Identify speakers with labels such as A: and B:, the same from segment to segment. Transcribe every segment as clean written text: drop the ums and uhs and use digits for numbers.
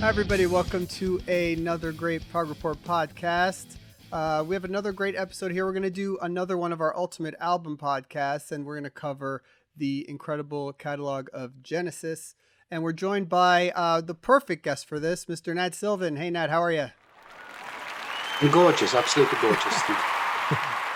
A: Hi, everybody. Welcome to another great Prog Report podcast. We have another great episode here. We're going to do another one of our Ultimate Album podcasts, and we're going to cover the incredible catalog of Genesis. And we're joined by the perfect guest for this, Mr. Nad Sylvan. Hey, Nad, how are you?
B: I'm gorgeous, absolutely gorgeous.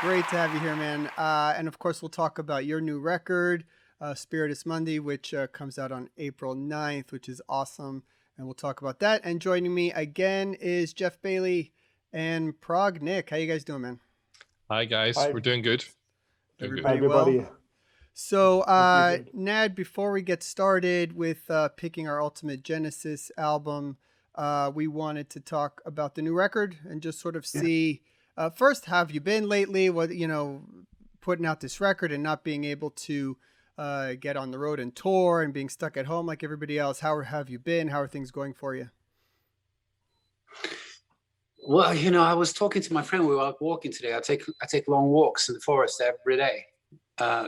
A: Great to have you here, man. And of course, we'll talk about your new record, Spiritus Mundi, which comes out on April 9th, which is awesome. And we'll talk about that. And joining me again is Jeff Bailey and Prog Nick. How you guys doing, man?
C: Hi, guys.
D: Hi.
C: We're doing good.
A: Everybody
D: everybody.
A: well? So, Nad, before we get started with picking our Ultimate Genesis album, we wanted to talk about the new record and just sort of see, first, how have you been lately? What, putting out this record and not being able to get on the road and tour and being stuck at home like everybody else. How have you been? How are things going for you?
B: Well, I was talking to my friend. We were out walking today. I take long walks in the forest every day.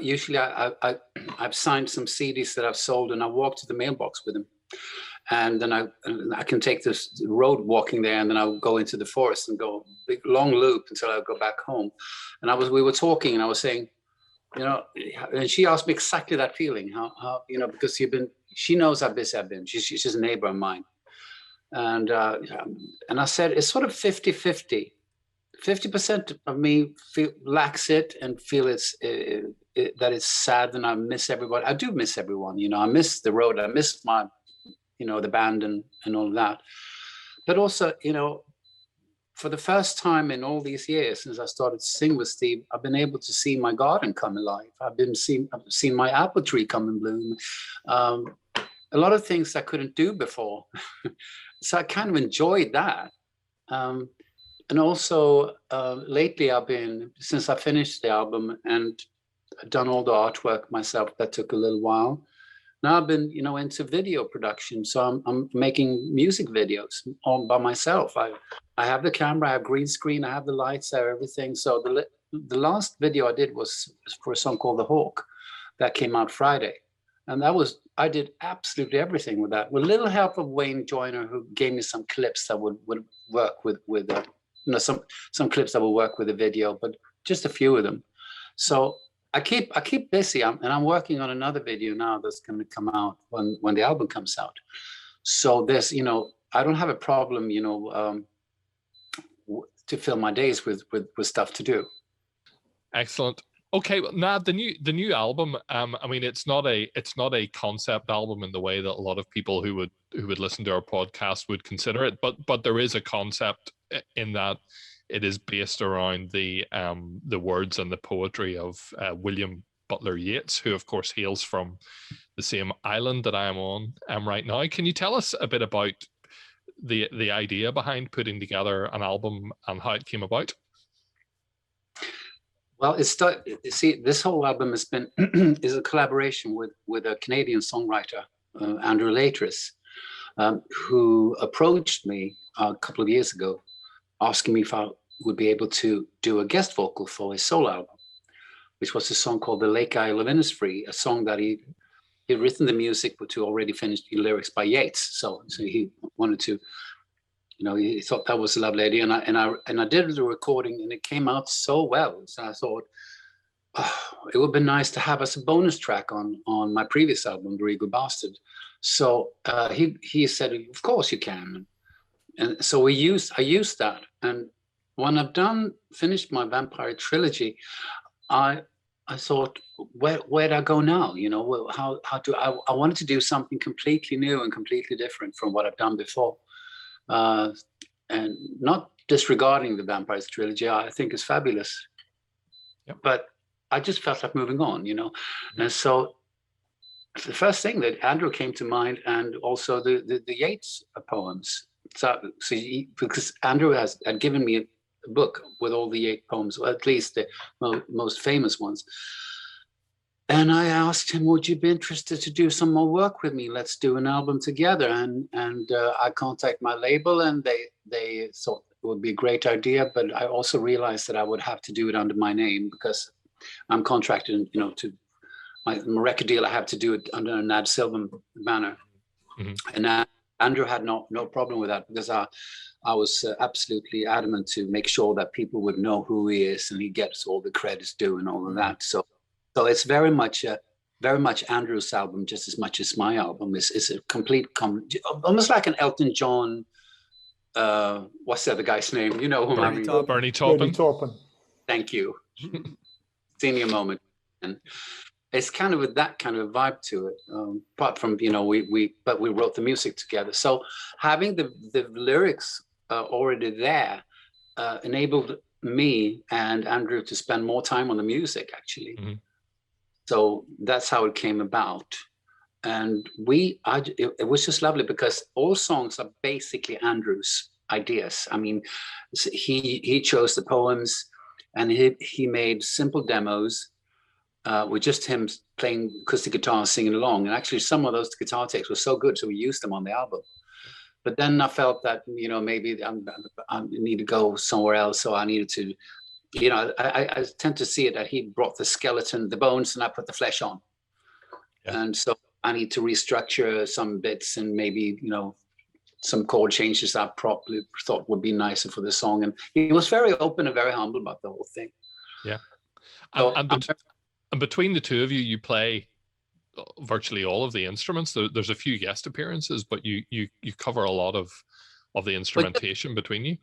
B: Usually, I've signed some CDs that I've sold, and I walk to the mailbox with them. And then I can take this road walking there, and then I'll go into the forest and go a big long loop until I go back home. And we were talking, and I was saying, and she asked me exactly that feeling, how because she knows how busy I've been. She's just a neighbor of mine. And I said, it's sort of 50-50. 50% of me lacks it and feel that it's sad, and I miss everybody. I do miss everyone. I miss the road. I miss my, the band and all of that. But also, for the first time in all these years since I started to sing with Steve, I've been able to see my garden come alive. I've seen my apple tree come and bloom. A lot of things I couldn't do before. So I kind of enjoyed that. And also lately since I finished the album and done all the artwork myself, that took a little while. Now I've been, into video production. So I'm making music videos all by myself. I have the camera, I have green screen, I have the lights, I have everything. So the last video I did was for a song called The Hawk that came out Friday. And I did absolutely everything with that, with a little help of Wayne Joyner, who gave me some clips that would work with some clips that will work with the video, but just a few of them. So I keep busy, and I'm working on another video now that's going to come out when the album comes out. So there's, I don't have a problem, to fill my days with stuff to do.
C: Excellent. Okay, now the new album. It's not a concept album in the way that a lot of people who would listen to our podcast would consider it, but there is a concept in that it is based around the words and the poetry of William Butler Yeats, who of course hails from the same island that I am on right now. Can you tell us a bit about the idea behind putting together an album and how it came about?
B: Well, this whole album has been is a collaboration with a Canadian songwriter, Andrew Latris, who approached me a couple of years ago, asking me if I would be able to do a guest vocal for his solo album, which was a song called The Lake Isle of Innisfree, a song that he'd written the music but to already finished the lyrics by Yeats. So he wanted to, he thought that was a lovely idea. And I did the recording, and it came out so well. So I thought, it would be nice to have as a bonus track on my previous album, The Regal Bastard. So he said, of course you can. And so I used that. And when I've finished my vampire trilogy, I thought, where do I go now? I wanted to do something completely new and completely different from what I've done before. And not disregarding the Vampires trilogy, I think is fabulous. Yep. But I just felt like moving on, Mm-hmm. And so the first thing that Andrew came to mind, and also the Yeats poems. Because Andrew had given me a book with all the Yeats poems, or at least the most famous ones. And I asked him, would you be interested to do some more work with me? Let's do an album together. And I contacted my label, and they thought it would be a great idea. But I also realized that I would have to do it under my name, because I'm contracted, to my record deal. I have to do it under a Nad Sylvan banner. Mm-hmm. And Andrew had no problem with that, because I was absolutely adamant to make sure that people would know who he is and he gets all the credits due and all of that. So it's very much Andrew's album just as much as my album. It's a complete, almost like an Elton John. What's the other guy's name? You know whom I mean?
C: Bernie Taupin.
B: Thank you. Senior moment. And it's kind of with that kind of vibe to it. Apart from, we wrote the music together. So having the lyrics already there enabled me and Andrew to spend more time on the music, actually. Mm-hmm. So that's how it came about. And it was just lovely, because all songs are basically Andrew's ideas. I mean, he chose the poems, and he made simple demos with just him playing acoustic guitar, singing along. And actually some of those guitar takes were so good, so we used them on the album. But then I felt that, maybe I need to go somewhere else. So I needed to, I tend to see it that he brought the skeleton, the bones, and I put the flesh on. Yeah. And so I need to restructure some bits and maybe, some chord changes I probably thought would be nicer for the song. And he was very open and very humble about the whole thing.
C: Yeah. And between the two of you, you play virtually all of the instruments. There's a few guest appearances, but you cover a lot of the instrumentation between you.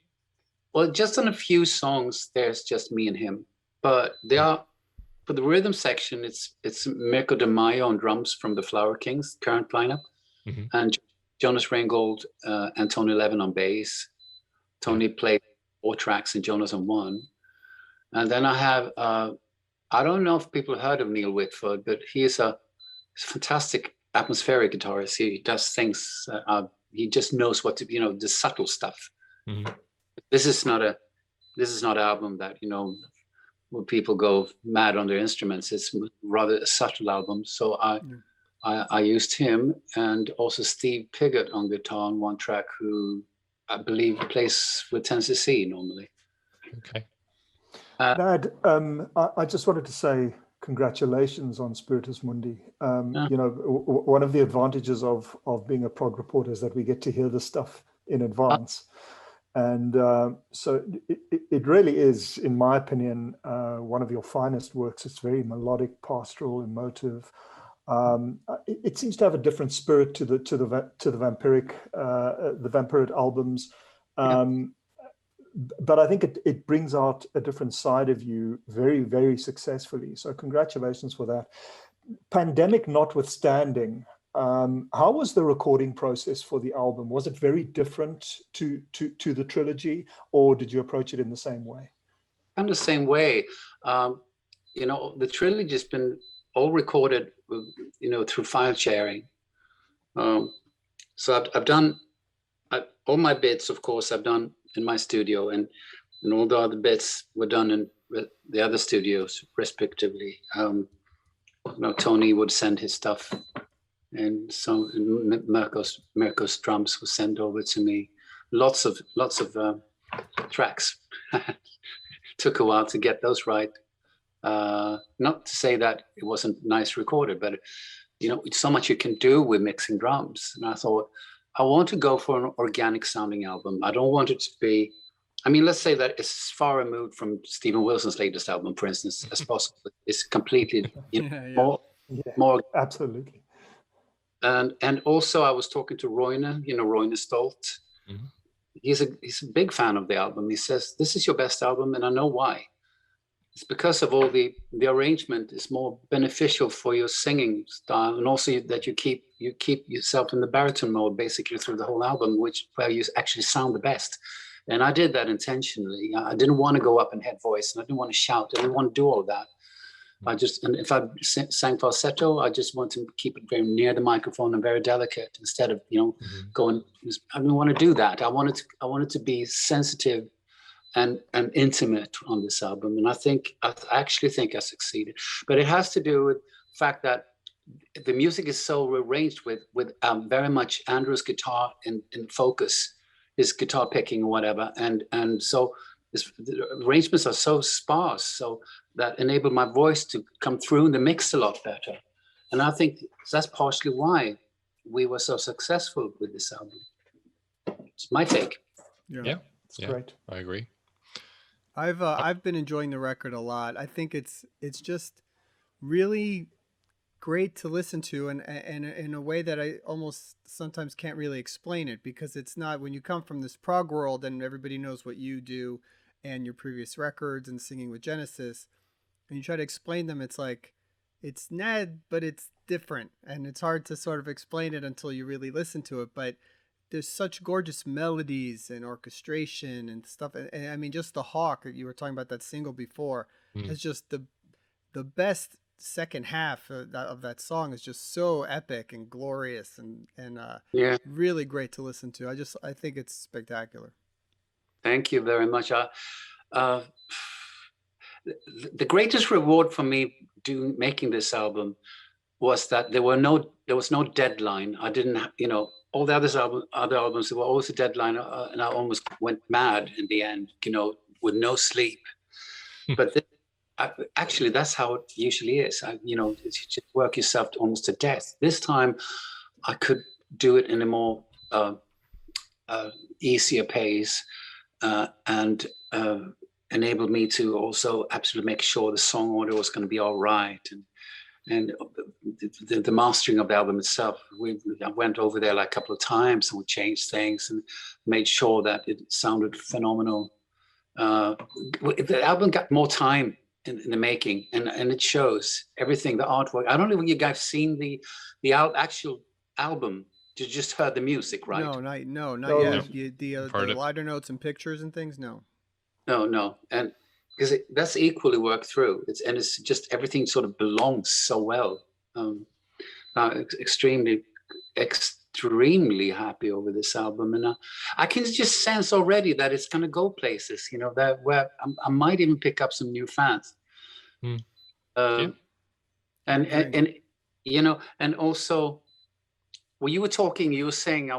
B: Well, just on a few songs, there's just me and him. But for the rhythm section, it's Mirko de Mayo on drums from the Flower Kings current lineup, mm-hmm. and Jonas Reingold and Tony Levin on bass. Tony played 4 tracks and Jonas on 1. And then I have I don't know if people heard of Neil Whitford, but he is a fantastic atmospheric guitarist. He does things. He just knows what to, the subtle stuff. Mm-hmm. This is not an album that where people go mad on their instruments. It's rather a subtle album. So I used him, and also Steve Hackett on guitar on one track, who I believe plays with Tennessee normally.
C: Okay.
D: Nad, I just wanted to say congratulations on Spiritus Mundi. One of the advantages of being a prog reporter is that we get to hear this stuff in advance. And so it really is, in my opinion, one of your finest works. It's very melodic, pastoral, emotive. It seems to have a different spirit to the vampiric albums. But I think it brings out a different side of you very, very successfully. So congratulations for that. Pandemic notwithstanding, how was the recording process for the album? Was it very different to the trilogy, or did you approach it in the same way?
B: In the same way. The trilogy has been all recorded, through file sharing. So I've done all my bits, of course, I've done in my studio, and all the other bits were done in the other studios, respectively. Tony would send his stuff, and so Mirko's drums would send over to me. Lots of tracks. Took a while to get those right. Not to say that it wasn't nice recorded, but so much you can do with mixing drums. And I thought, I want to go for an organic sounding album. I don't want it to be, let's say that it's as far removed from Steven Wilson's latest album, for instance, as possible. It's completely more
D: absolutely.
B: And also I was talking to Roine, Roine Stolt. Mm-hmm. He's a big fan of the album. He says, this is your best album, and I know why. It's because of all the arrangement is more beneficial for your singing style, and also that you keep yourself in the baritone mode basically through the whole album, where you actually sound the best. And I did that intentionally. I didn't want to go up in head voice, and I didn't want to shout. I didn't want to do all of that. And if I sang falsetto, I just want to keep it very near the microphone and very delicate instead of going. I didn't want to do that. I wanted to be sensitive and intimate on this album, and I actually think I succeeded. But it has to do with the fact that the music is so arranged with very much Andrew's guitar in focus, his guitar picking or whatever, and so the arrangements are so sparse, so that enabled my voice to come through in the mix a lot better. And I think that's partially why we were so successful with this album. It's my take.
C: Yeah,
D: it's great.
C: I agree.
A: I've been enjoying the record a lot. I think it's just really great to listen to, and in a way that I almost sometimes can't really explain it, because it's not, when you come from this prog world and everybody knows what you do and your previous records and singing with Genesis, and you try to explain them, it's like, it's Nad, but it's different, and it's hard to sort of explain it until you really listen to it. But there's such gorgeous melodies and orchestration and stuff, and I mean, just the Hawk, you were talking about that single before, is just the best second half of that song is just so epic and glorious, and really great to listen to. I think it's spectacular.
B: Thank you very much. The greatest reward for me making this album was that there was no deadline. I didn't, all the other albums, there were always a deadline, and I almost went mad in the end, with no sleep. But actually, that's how it usually is. You just work yourself almost to death. This time, I could do it in a more easier pace, and enabled me to also absolutely make sure the song order was going to be all right, and the mastering of the album itself. I went over there like a couple of times, and we changed things and made sure that it sounded phenomenal. The album got more time in the making, and it shows everything, the artwork. I don't know if you guys seen the actual album. You just heard the music, right?
A: No, not yet. The liner notes and pictures and things. No,
B: and because that's equally worked through. It's just everything sort of belongs so well. Extremely happy over this album, and I can just sense already that it's going to go places. That where I might even pick up some new fans. And also, when you were talking, you were saying,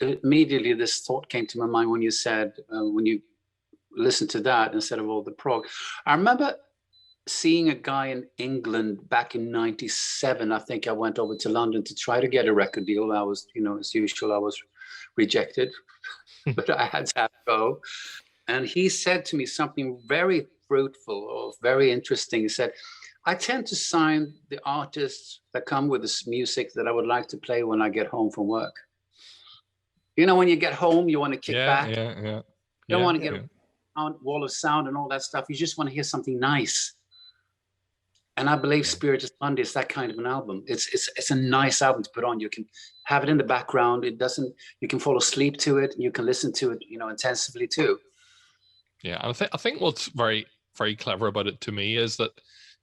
B: immediately this thought came to my mind when you said, when you listen to that instead of all the prog. I remember seeing a guy in England back in '97. I think I went over to London to try to get a record deal. I was, as usual, I was rejected, but I had to go. And he said to me something very fruitful or very interesting. He said, I tend to sign the artists that come with this music that I would like to play when I get home from work. When you get home, you want to kick back. You don't want to get a wall of sound and all that stuff. You just want to hear something nice. And I believe Spiritus Mundi is that kind of an album. It's a nice album to put on. You can have it in the background. You can fall asleep to it. You can listen to it, intensively too.
C: Yeah, and I think what's very, very clever about it to me is that,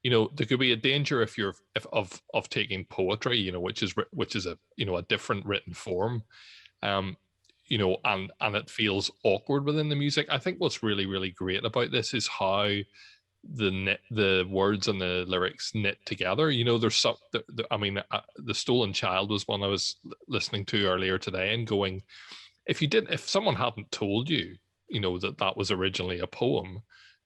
C: there could be a danger of taking poetry, which is a different written form, and it feels awkward within the music. I think what's really, really great about this is how the words and the lyrics knit together. There's The Stolen Child was one I was listening to earlier today, and going, if someone hadn't told you, that was originally a poem,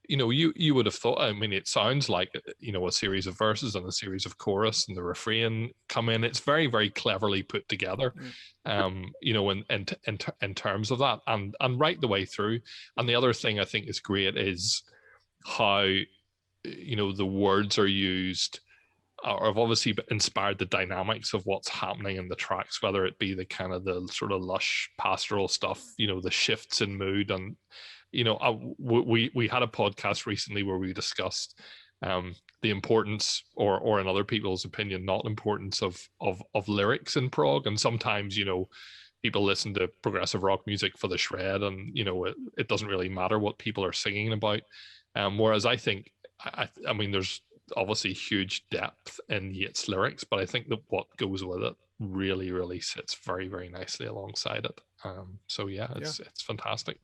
C: you would have thought, it sounds like, a series of verses and a series of chorus, and the refrain come in. It's very, very cleverly put together, in terms of that, and right the way through. And the other thing I think is great is how, the words are used, or have obviously inspired the dynamics of what's happening in the tracks, whether it be the kind of the sort of lush pastoral stuff, the shifts in mood. And we had a podcast recently where we discussed the importance, or in other people's opinion, not importance of lyrics in prog. And sometimes, people listen to progressive rock music for the shred, and it doesn't really matter what people are singing about. Whereas I think, I mean, there's obviously huge depth in Yeats' lyrics, but I think that what goes with it really, really sits very, very nicely alongside it. It's fantastic.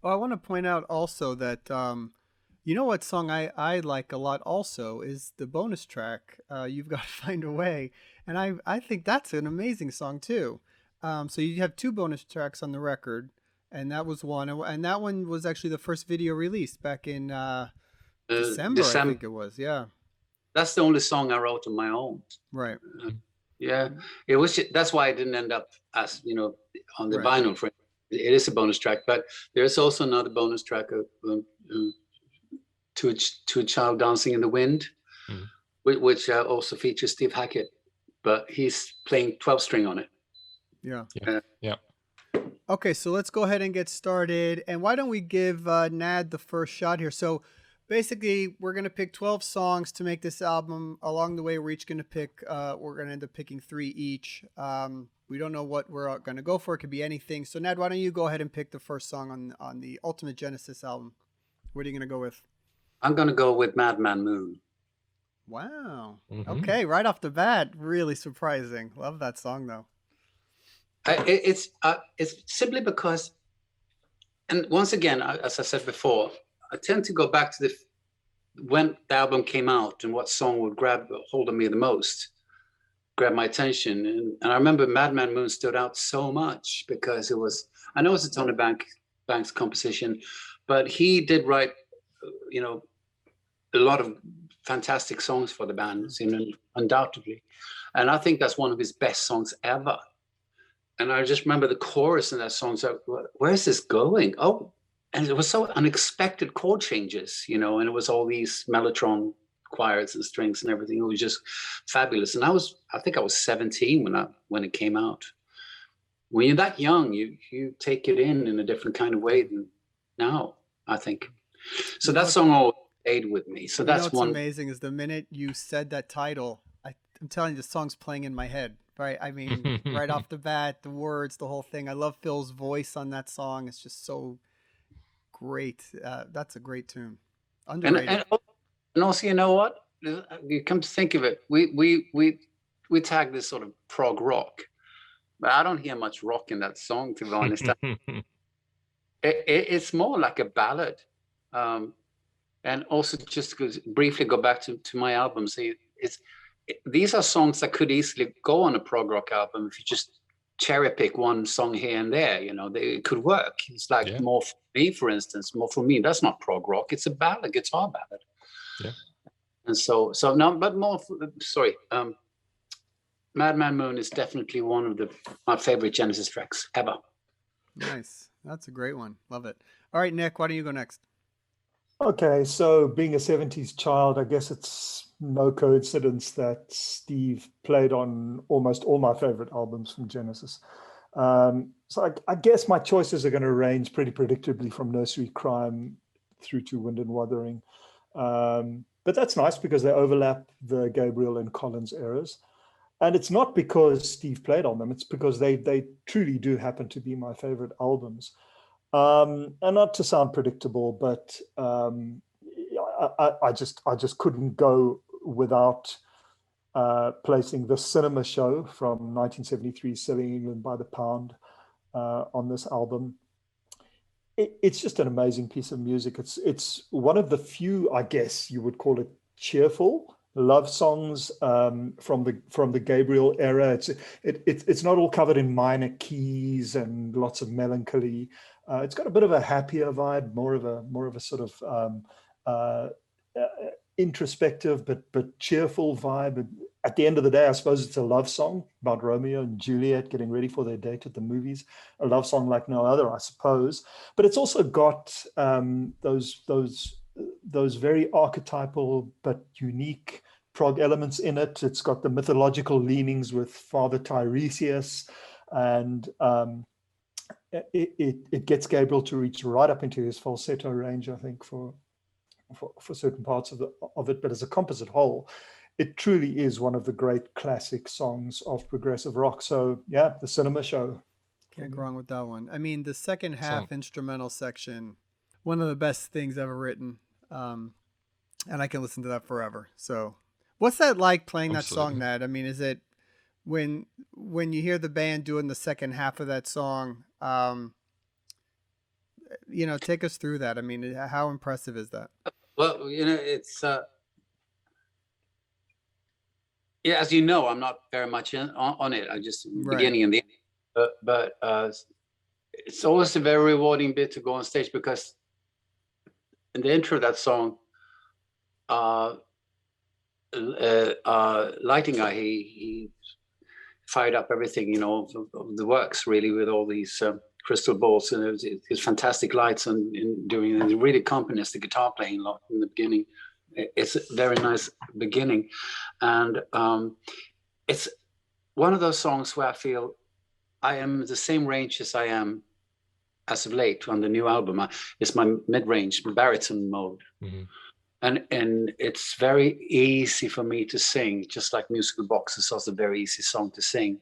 A: Oh, I want to point out also that what song I like a lot also is the bonus track, You've Got to Find a Way. And I think that's an amazing song too. So you have two bonus tracks on the record, and that was one. And that one was actually the first video released back in December, I think it was. Yeah.
B: That's the only song I wrote on my own.
A: Right.
B: Yeah, it was. That's why I didn't end up as on the
A: Right.
B: vinyl frame. It is a bonus track, but there's also another bonus track of to a child dancing in the wind, which also features Steve Hackett, but he's playing 12-string on it.
A: Yeah.
C: Yeah.
A: Okay, so let's go ahead and get started. And why don't we give Nad the first shot here? So basically, we're going to pick 12 songs to make this album. Along the way, we're each going to pick, we're going to end up picking 3 each. We don't know what we're going to go for. It could be anything. So Nad, why don't you go ahead and pick the first song on the Ultimate Genesis album? What are you going to go with?
B: I'm going to go with Madman Moon.
A: Wow. Okay, right off the bat, really surprising. Love that song, though.
B: It's simply because, and once again, as I said before, I tend to go back to when the album came out and what song would grab hold of me the most, grab my attention. And I remember Madman Moon stood out so much because I know it's a Tony Banks composition, but he did write, a lot of fantastic songs for the band, undoubtedly. And I think that's one of his best songs ever. And I just remember the chorus in that song. So where's this going? Oh, and it was so unexpected chord changes, and it was all these mellotron choirs and strings and everything. It was just fabulous. And I think I was 17 when it came out. When you're that young, you take it in a different kind of way than now, I think. So that song always stayed with me. So that's
A: what's amazing is the minute you said that title, I'm telling you, the song's playing in my head. Right. I mean, right off the bat, the words, the whole thing. I love Phil's voice on that song. It's just so great. That's a great tune. Underrated.
B: And also, you know what? You come to think of it, we tag this sort of prog rock, but I don't hear much rock in that song, to be honest. It's more like a ballad. And also, just to briefly go back to my album, these are songs that could easily go on a prog rock album if you just cherry pick one song here and there. It could work. It's like More For Me, for instance. More For Me, that's not prog rock. It's a ballad, guitar ballad.
C: Yeah.
B: And so no, but Madman Moon is definitely one of my favorite Genesis tracks ever.
A: Nice. That's a great one. Love it. All right, Nick, why don't you go next?
D: Okay, so being a 70s child, I guess it's no coincidence that Steve played on almost all my favorite albums from Genesis. So I guess my choices are going to range pretty predictably from Nursery Crime through to Wind and Wuthering. But that's nice because they overlap the Gabriel and Collins eras. And it's not because Steve played on them, it's because they truly do happen to be my favorite albums. And not to sound predictable, but I just couldn't go without placing the Cinema Show from 1973, Selling England by the Pound, on this album. It's just an amazing piece of music. It's one of the few, I guess you would call it, cheerful love songs from the Gabriel era. It's not all covered in minor keys and lots of melancholy. It's got a bit of a happier vibe, more of a sort of introspective but cheerful vibe. At the end of the day, I suppose it's a love song about Romeo and Juliet getting ready for their date at the movies. A love song like no other, I suppose. But it's also got those very archetypal but unique prog elements in it. It's got the mythological leanings with Father Tiresias, and it gets Gabriel to reach right up into his falsetto range, I think, for certain parts of it. But as a composite whole, it truly is one of the great classic songs of progressive rock. So yeah, the Cinema Show.
A: Can't go wrong with that one. I mean, the second half instrumental section, one of the best things ever written. And I can listen to that forever. So what's that like playing that song, Ned? I mean, is it when you hear the band doing the second half of that song, take us through that. I mean, how impressive is that?
B: Well, it's as you know, I'm not very much on it. I just beginning and the end. But it's always a very rewarding bit to go on stage, because in the intro of that song, Lighting Eye, fired up everything, of the works really, with all these crystal balls, and it was fantastic lights and doing, and it really accompanies the guitar playing a lot in the beginning. It's a very nice beginning, and it's one of those songs where I feel I am the same range as I am as of late on the new album. It's my mid-range baritone mode.
C: Mm-hmm.
B: And it's very easy for me to sing, just like Musical Box is also a very easy song to sing.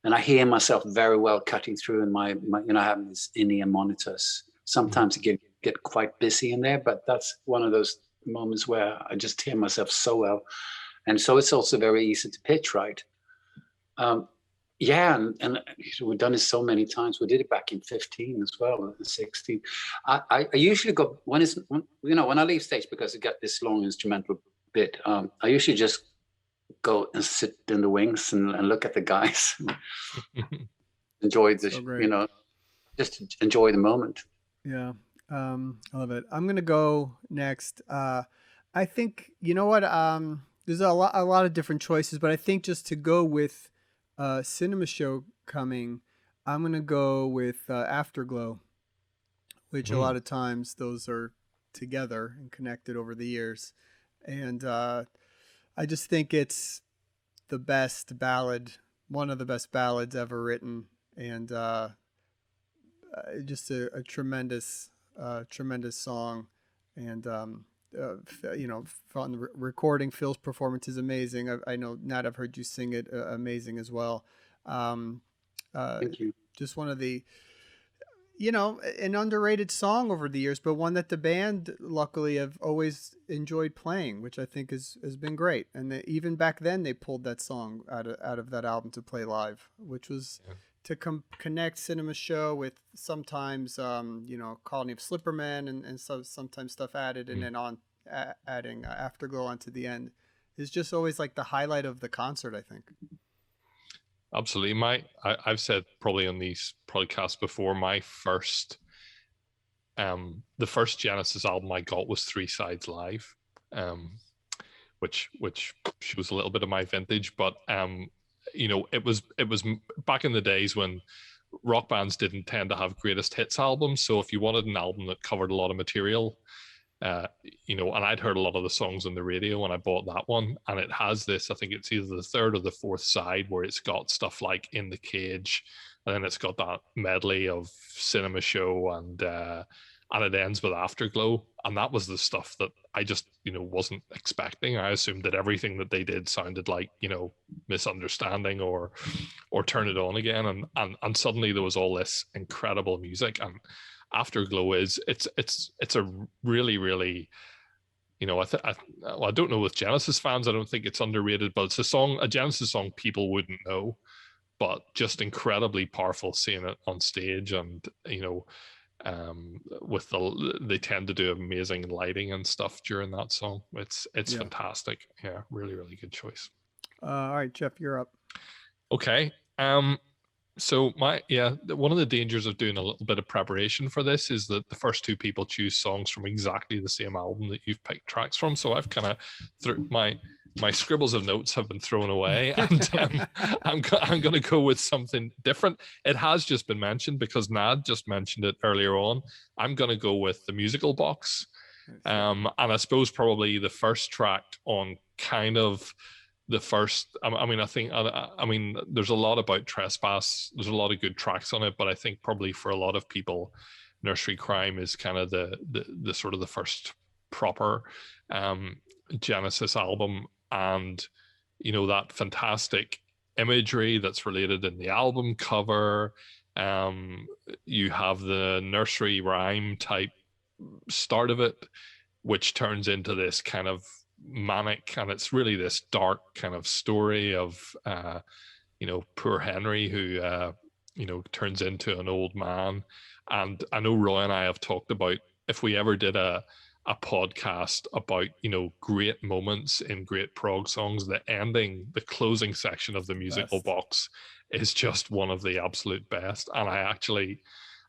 B: And I hear myself very well cutting through in my having these in-ear monitors. Sometimes it get quite busy in there, but that's one of those moments where I just hear myself so well. And so it's also very easy to pitch right. And we've done it so many times. We did it back in 15 as well, 16. I usually go when I leave stage, because it got this long instrumental bit. I usually just go and sit in the wings and look at the guys, enjoy the just enjoy the moment.
A: Yeah, I love it. I'm gonna go next. I think what. There's a lot of different choices, but I think just to go with Cinema Show coming, I'm gonna go with Afterglow, which a lot of times those are together and connected over the years, and I just think it's the best ballad, one of the best ballads ever written, and just a tremendous song, and from the recording, Phil's performance is amazing. I know, Nat, I've heard you sing it, amazing as well.
B: Thank you.
A: Just one of the, an underrated song over the years, but one that the band luckily have always enjoyed playing, which I think has been great. And even back then they pulled that song out of that album to play live, which was to connect Cinema Show with sometimes, Colony of Slippermen and so sometimes stuff added, and then adding Afterglow onto the end is just always like the highlight of the concert, I think.
C: Absolutely. I've said probably on these podcasts before, my first, the first Genesis album I got was Three Sides Live, which shows a little bit of my vintage, but it was back in the days when rock bands didn't tend to have greatest hits albums. So if you wanted an album that covered a lot of material, and I'd heard a lot of the songs on the radio when I bought that one, and it has this, I think it's either the third or the fourth side, where it's got stuff like In the Cage, and then it's got that medley of Cinema Show, and it ends with Afterglow. And that was the stuff that I just, wasn't expecting. I assumed that everything that they did sounded like, Misunderstanding or Turn It On Again. And suddenly there was all this incredible music. And Afterglow it's a really, really, I don't know, with Genesis fans, I don't think it's underrated, but it's a Genesis song people wouldn't know, but just incredibly powerful seeing it on stage. And, they tend to do amazing lighting and stuff during that song. It's fantastic. Yeah, really, really good choice.
A: All right, Jeff, you're up.
C: Okay. So one of the dangers of doing a little bit of preparation for this is that the first two people choose songs from exactly the same album that you've picked tracks from. So I've kind of my scribbles of notes have been thrown away, and I'm going to go with something different. It has just been mentioned because Nad just mentioned it earlier on. I'm going to go with the Musical Box, and I suppose probably the first track on kind of the first. I mean, there's a lot about Trespass. There's a lot of good tracks on it, but I think probably for a lot of people, Nursery Crime is kind of the sort of the first proper Genesis album. And that fantastic imagery that's related in the album cover. You have the nursery rhyme type start of it, which turns into this kind of manic, and it's really this dark kind of story of poor Henry who turns into an old man. And I know Roy and I have talked about, if we ever did a podcast about great moments in great prog songs, the closing section of the Musical Box is just one of the absolute best. And I actually,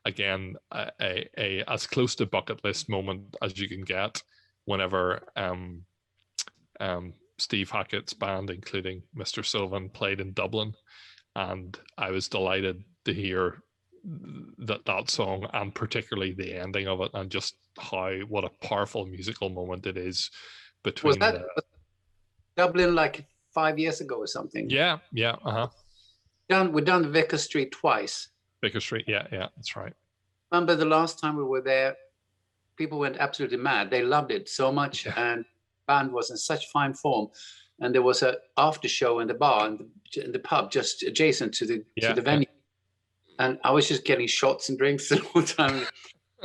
C: again, a as close to bucket list moment as you can get, whenever Steve Hackett's band, including Mr. Sylvan, played in Dublin, and I was delighted to hear that song, and particularly the ending of it, and just what a powerful musical moment it is between
B: was Dublin like 5 years ago or something?
C: Yeah.
B: We've done Vicar Street twice.
C: Vicar Street, yeah, that's right.
B: Remember the last time we were there, people went absolutely mad. They loved it so much, and the band was in such fine form. And there was a after show in the bar in the pub just adjacent to the venue. And I was just getting shots and drinks the whole time.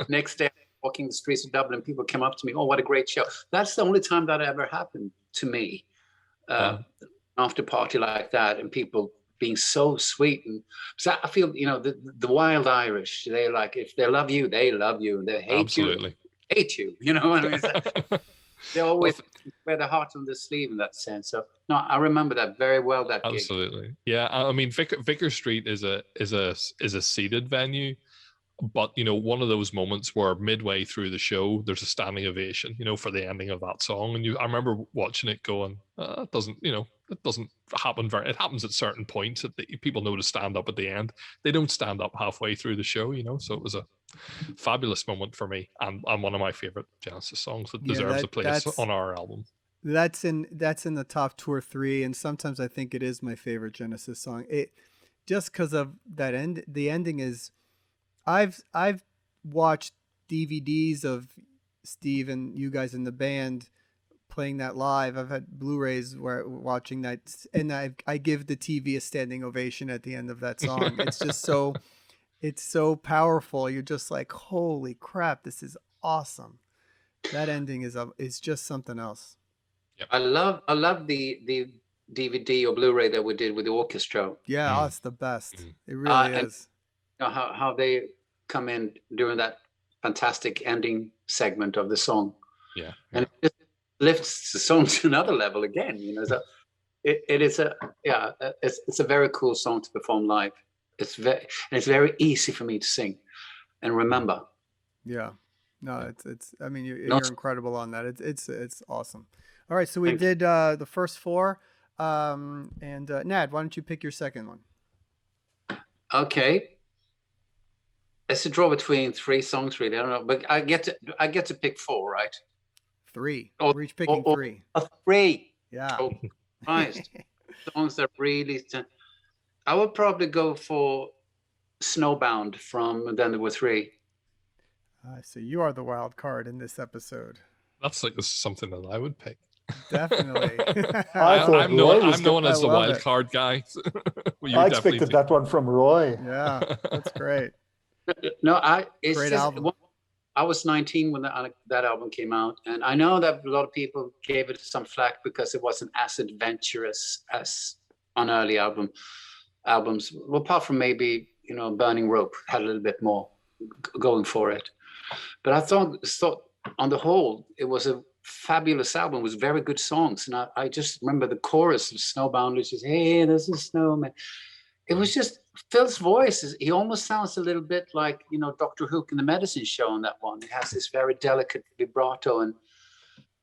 B: Next day, walking the streets of Dublin, people came up to me, "Oh, what a great show!" That's the only time that ever happened to me. After party like that, and people being so sweet. And so I feel, the wild Irish, they like, if they love you, they love you. They hate you, hate you. You know what I mean? They always wear their heart on their sleeve in that sense. So no, I remember that very well. That
C: absolutely
B: gig.
C: Yeah. I mean, Vicar Street is a seated venue, but one of those moments where midway through the show there's a standing ovation, for the ending of that song, and I remember watching it going, it doesn't happen it happens at certain points that people know to stand up at the end. They don't stand up halfway through the show, so it was a fabulous moment for me, and one of my favorite Genesis songs that deserves a place on our album.
A: That's in the top 2 or 3, and sometimes I think it is my favorite Genesis song. It just because of that end. The ending is, I've watched DVDs of Steve and you guys in the band playing that live. I've had Blu-rays where watching that, and I give the TV a standing ovation at the end of that song. It's just it's so powerful. You're just like, holy crap, this is awesome. That ending is just something else.
B: Yep. I love the DVD or Blu-ray that we did with the orchestra.
A: Yeah, it's the best. It really is.
B: And how they come in during that fantastic ending segment of the song.
C: Yeah.
B: And it just lifts the song to another level again. So it's a very cool song to perform live. It's very easy for me to sing and remember.
A: Yeah. No, it's I mean, you're incredible on that. It's awesome. All right, so we did the first 4, and Nad, why don't you pick your second one?
B: Okay, it's a draw between 3 songs, really. I don't know, but I get to pick 4, right?
A: 3. We're each picking 3.
B: 3.
A: Yeah.
B: Oh, Christ. Songs that really. I would probably go for Snowbound from Then There Were Three.
A: So you are the wild card in this episode.
C: That's like something that I would pick.
A: Definitely.
C: I'm known as the wild card guy.
D: I expected that one from Roy.
A: Yeah, that's great.
B: No,
A: great album.
B: I was 19 when that album came out, and I know that a lot of people gave it some flack because it wasn't as adventurous as on early albums. Well, apart from maybe Burning Rope had a little bit more going for it, but I thought on the whole it was a fabulous album with very good songs, and I just remember the chorus of Snowbound, which is, "Hey, there's a snowman." It was just Phil's voice. He almost sounds a little bit like Dr. Hook in the Medicine Show on that one. It has this very delicate vibrato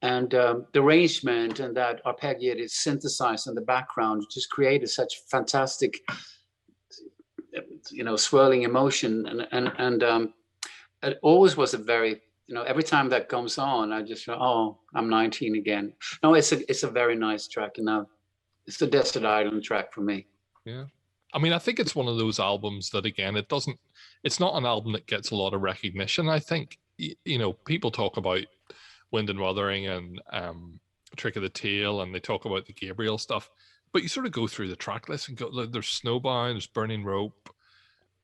B: and the arrangement and that arpeggiated synthesizer in the background just created such fantastic swirling emotion, and it always was a very every time that comes on, I just feel, oh, I'm 19 again. No, it's a very nice track, and now it's the Desert Island track for me.
C: Yeah, I mean, I think it's one of those albums that, again, it's not an album that gets a lot of recognition. I think people talk about Wind and Wuthering and Trick of the Tail, and they talk about the Gabriel stuff, but you sort of go through the track list and go, look, there's Snowbound, there's Burning Rope,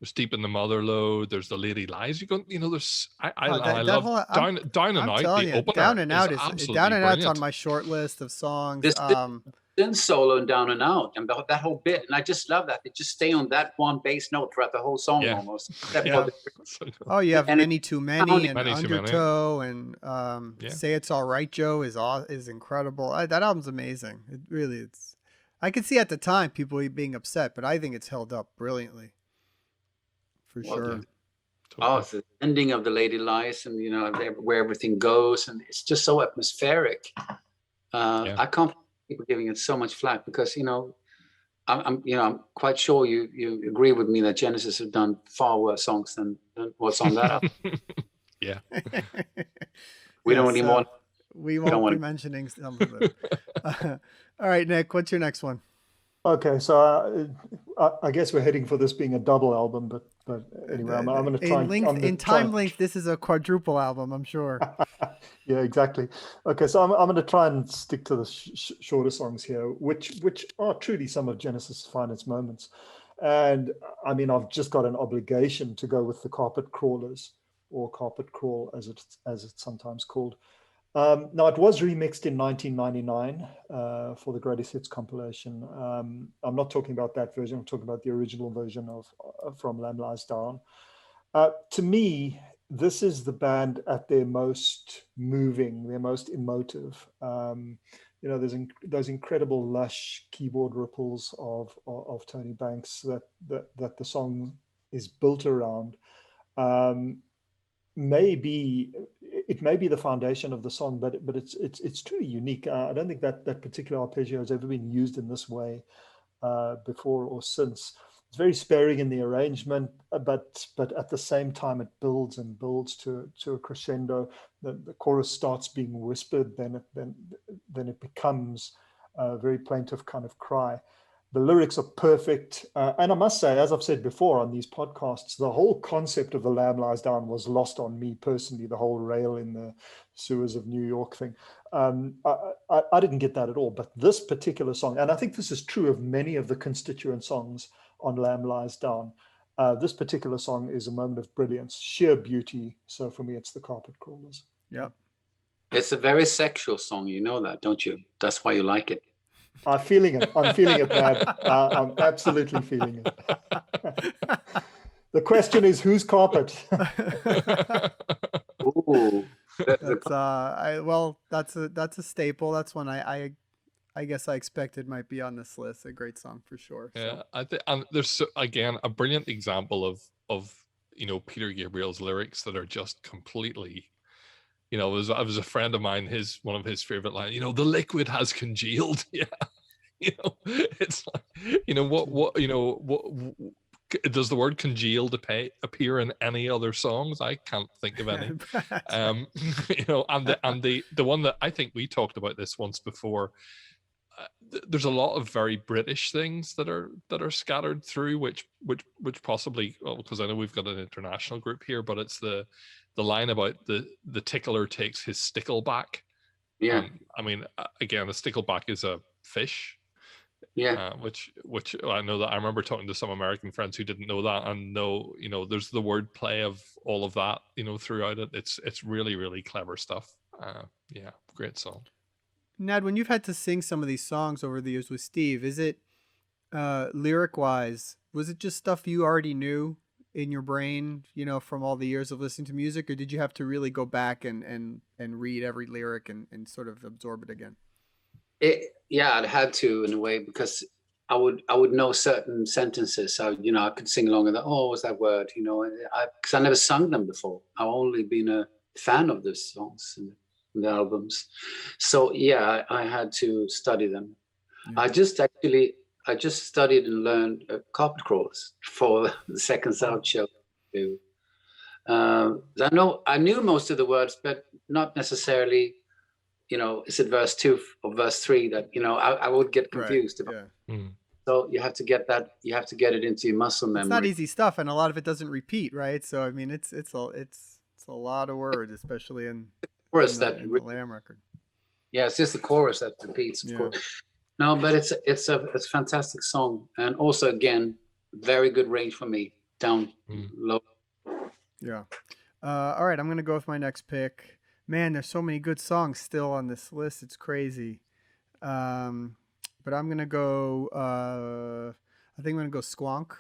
C: there's Deep in the Motherlode, there's The Lady Lies. You go, there's I love Down and Out. The opener
A: Down and Out is Down and Out's
C: brilliant.
A: on my short list of songs.
B: Then solo and Down and Out, and that whole bit, and I just love that they just stay on that one bass note throughout the whole song almost.
C: Yeah.
A: Oh, you have Many Too Many and
C: Many Too Many.
A: Undertow and Say It's All Right, Joe is incredible. That album's amazing. It really is. I could see at the time people being upset, but I think it's held up brilliantly. For sure.
B: Oh, it's the ending of The Lady Lies, and where everything goes, and it's just so atmospheric. I can't believe people giving it so much flack because I'm quite sure you agree with me that Genesis have done far worse songs than what's on that album.
C: Yeah.
B: We don't even want.
A: We won't be mentioning some of them. All right, Nick, what's your next one?
D: Okay, so I guess we're heading for this being a double album, but anyway, I'm going to try
A: in time length. This is a quadruple album, I'm sure.
D: Yeah, exactly. Okay, so I'm going to try and stick to the shorter songs here, which are truly some of Genesis' finest moments. And I mean, I've just got an obligation to go with the Carpet Crawlers, or Carpet Crawl as it's sometimes called. Now, it was remixed in 1999 for the Greatest Hits compilation. I'm not talking about that version. I'm talking about the original version of From Lamb Lies Down. To me, this is the band at their most moving, their most emotive. There's those incredible lush keyboard ripples of Tony Banks that the song is built around. It may be the foundation of the song, but it's truly unique. I don't think that particular arpeggio has ever been used in this way before or since. It's very sparing in the arrangement, but at the same time it builds and builds to a crescendo. The chorus starts being whispered, then it becomes a very plaintive kind of cry. The lyrics are perfect. And I must say, as I've said before on these podcasts, the whole concept of The Lamb Lies Down was lost on me personally, the whole rail in the sewers of New York thing. I didn't get that at all. But this particular song, and I think this is true of many of the constituent songs on Lamb Lies Down, this particular song is a moment of brilliance, sheer beauty. So for me, it's the Carpet Crawlers.
A: Yep.
B: It's a very sexual song. You know that, don't you? That's why you like it.
D: I'm feeling it, Nad. I'm absolutely feeling it. The question is, whose carpet?
B: Ooh,
A: that's a staple. That's one I guess I expected might be on this list. A great song for sure. So.
C: Yeah, I think, and there's again a brilliant example of Peter Gabriel's lyrics that are just completely. It was a friend of mine. One of his favorite lines. The liquid has congealed. Yeah, it's like what does the word congealed appear in any other songs? I can't think of any. And the one that I think we talked about this once before. There's a lot of very British things that are scattered through, which possibly, because I know we've got an international group here, but it's the line about the tickler takes his stickle back.
B: Yeah.
C: Again, a stickleback is a fish.
B: Yeah.
C: Which I know that I remember talking to some American friends who didn't know that, and there's the word play of all of that, throughout it. It's really, really clever stuff. Yeah, great song.
A: Nad, when you've had to sing some of these songs over the years with Steve, is it lyric wise, was it just stuff you already knew in your brain, from all the years of listening to music, or did you have to really go back and read every lyric and sort of absorb it again?
B: I had to, in a way, because I would know certain sentences. So, I could sing along and what was that word? Because I never sung them before. I've only been a fan of the songs and the albums. So I had to study them. Yeah. I just studied and learned Carpet Crawlers for the Second South show. I knew most of the words, but not necessarily, is it verse 2 or verse 3 that, I would get confused about. Yeah. So you have to get it into your muscle memory.
A: It's not easy stuff, and a lot of it doesn't repeat, right? So it's a lot of words, especially in the Lamb record.
B: Yeah, it's just the chorus that repeats, of course. No, but it's a fantastic song, and also again, very good range for me, down low.
A: Yeah. All right, I'm gonna go with my next pick. Man, there's so many good songs still on this list. It's crazy. But I'm gonna go. I think I'm gonna go Squonk.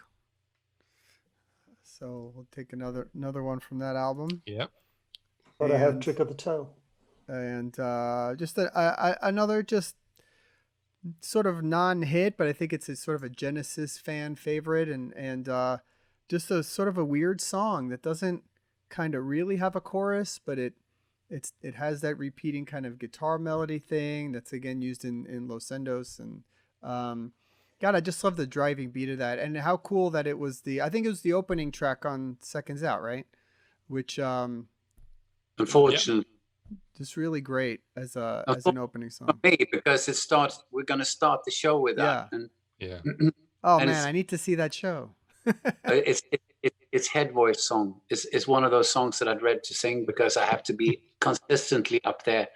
A: So we'll take another one from that album.
C: Yep.
D: But I have Trick of the Tail.
A: And just another just sort of non-hit, but I think it's sort of a Genesis fan favorite, and just a sort of a weird song that doesn't kind of really have a chorus, but it has that repeating kind of guitar melody thing that's again used in Los Endos, and God, I just love the driving beat of that, and how cool that it was I think it was the opening track on Seconds Out, right? Which
B: unfortunately,
A: just really great as an opening song.
B: Me, because we're going to start the show with that.
A: Yeah.
B: And,
C: yeah.
A: Oh man, I need to see that show.
B: It's head voice song. It's one of those songs that I'd read to sing because I have to be consistently up there.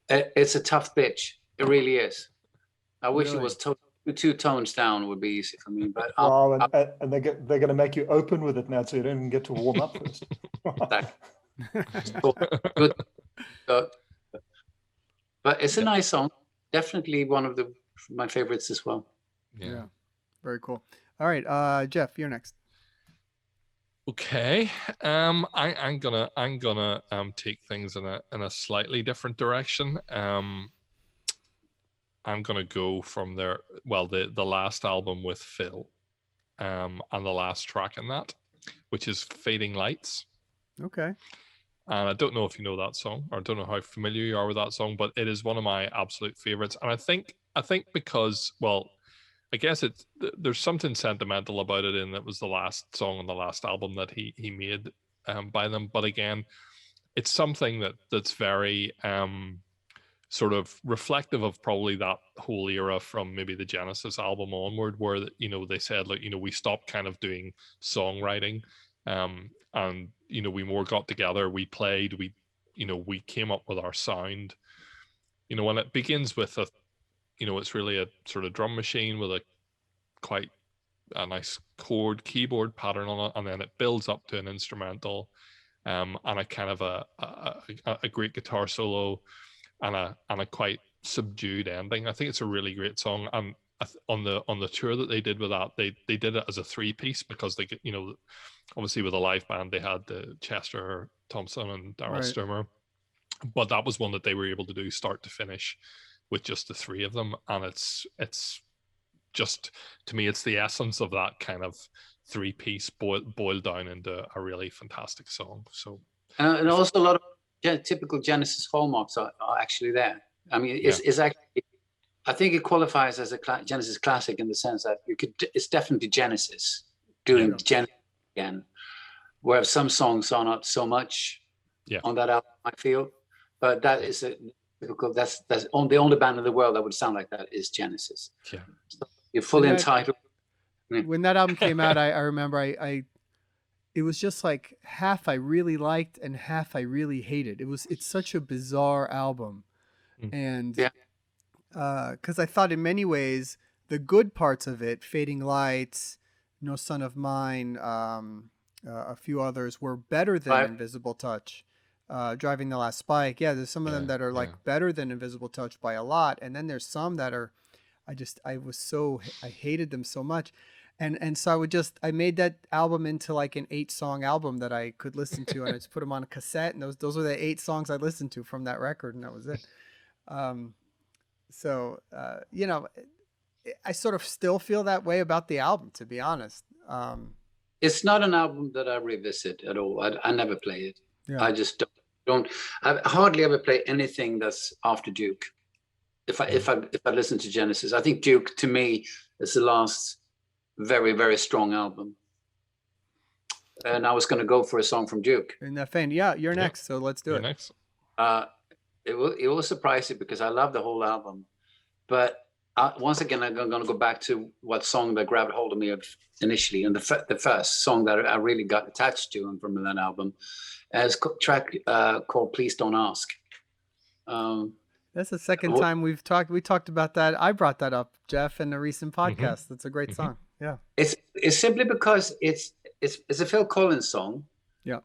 B: It's a tough pitch. It really is. I wish it was two tones down would be easy for me. But
D: and they're going to make you open with it now, so you don't even get to warm up first.
B: Good. But it's a nice song. Definitely one of my favorites as well.
A: Yeah. Very cool. All right, Jeff, you're next.
C: Okay. I'm gonna take things in a slightly different direction. I'm gonna go from the last album with Phil, and the last track in that, which is Fading Lights.
A: Okay.
C: And I don't know if you know that song, or I don't know how familiar you are with that song, but it is one of my absolute favorites. And I think because, well, I guess there's something sentimental about it, in that was the last song on the last album that he made by them. But again, it's something that's very sort of reflective of probably that whole era from maybe the Genesis album onward, where they said, like, we stopped kind of doing songwriting, and we more got together, we played, we came up with our sound. When it begins with it's really a sort of drum machine with quite a nice keyboard pattern on it, and then it builds up to an instrumental, and a kind of a great guitar solo, and a quite subdued ending. I think it's a really great song. And on the tour that they did with that, they did it as a 3-piece, because they get, obviously with a live band they had Chester Thompson and Daryl Stuermer, but that was one that they were able to do start to finish with just the three of them. And it's just, to me, it's the essence of that kind of 3-piece boiled down into a really fantastic song. So
B: and also a lot of typical Genesis hallmarks are actually there. I mean, it's actually, I think it qualifies as a Genesis classic in the sense that it's definitely Genesis doing Genesis again, whereas some songs are not so much on that album, I feel. But that is that's the only band in the world that would sound like that is Genesis.
C: Yeah,
B: so you're fully entitled.
A: When that album came out, I remember it was just like half I really liked and half I really hated. It's such a bizarre album, and because I thought in many ways the good parts of it, Fading Lights, No Son of Mine, a few others, were better than Invisible Touch. Driving the Last Spike. Yeah, there's some of them that are like better than Invisible Touch by a lot. And then there's some that are, I hated them so much. And so I made that album into like an 8-song album that I could listen to, and I just put them on a cassette, and those were the 8 songs I listened to from that record, and that was it. I sort of still feel that way about the album, to be honest.
B: It's not an album that I revisit at all. I never play it. Yeah. I just don't. I hardly ever play anything that's after Duke. If I listen to Genesis, I think Duke to me is the last very, very strong album. And I was going to go for a song from Duke.
A: In that vein, you're next, so let's do it.
C: Next.
B: It will surprise you because I love the whole album, but once again I'm going to go back to what song that grabbed hold of me initially, and the first song that I really got attached to and from that album, is a track called "Please Don't Ask."
A: That's the second time we talked about that. I brought that up, Jeff, in a recent podcast. That's a great song. Yeah,
B: it's simply because it's a Phil Collins song.
A: Yeah,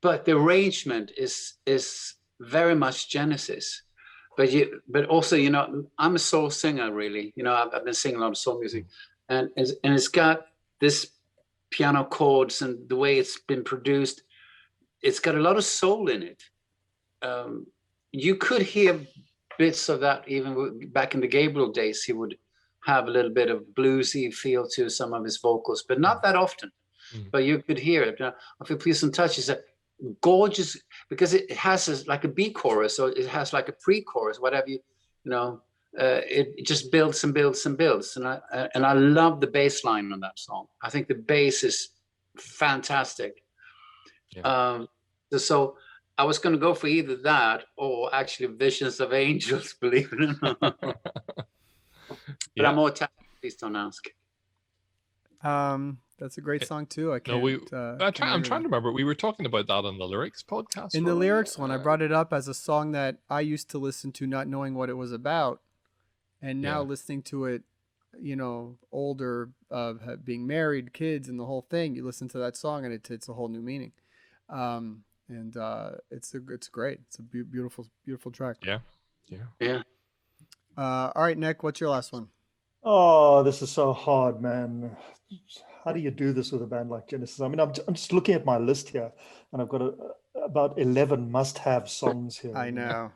B: but the arrangement is very much Genesis. But also, I'm a soul singer, really. I've been singing a lot of soul music, and it's got this piano chords and the way it's been produced. It's got a lot of soul in it. You could hear bits of that even back in the Gabriel days. He would have a little bit of bluesy feel to some of his vocals, but not that often. But you could hear it. I feel Please Don't Touch is a gorgeous, because it has like a B chorus, or it has like a pre-chorus, whatever it just builds and builds and builds. And I love the bass line on that song. I think the bass is fantastic.
C: Yeah.
B: So I was going to go for either that or actually Visions of Angels, believe it or not. But I'm more talented, please don't ask.
A: That's a great song too.
C: I'm trying to remember. We were talking about that on the lyrics podcast.
A: In the lyrics one, I brought it up as a song that I used to listen to, not knowing what it was about, and now listening to it, you know, older, being married, kids, and the whole thing. You listen to that song, and it's a whole new meaning. And it's great. It's a beautiful track.
B: Yeah.
A: All right, Nick, what's your last one?
D: Oh, this is so hard, man. How do you do this with a band like Genesis? I mean, I'm just looking at my list here, and I've got about 11 must-have songs here.
A: I know.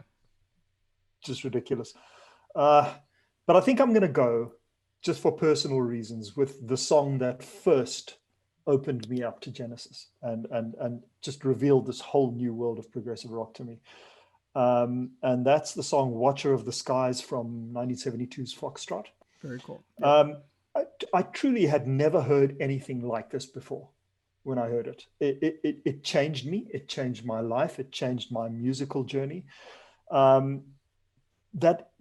D: Just ridiculous. But I think I'm going to go, just for personal reasons, with the song that first opened me up to Genesis and just revealed this whole new world of progressive rock to me. And that's the song Watcher of the Skies from 1972's Foxtrot.
A: Very cool.
D: I truly had never heard anything like this before when I heard it. It changed me. It changed my life. It changed my musical journey. That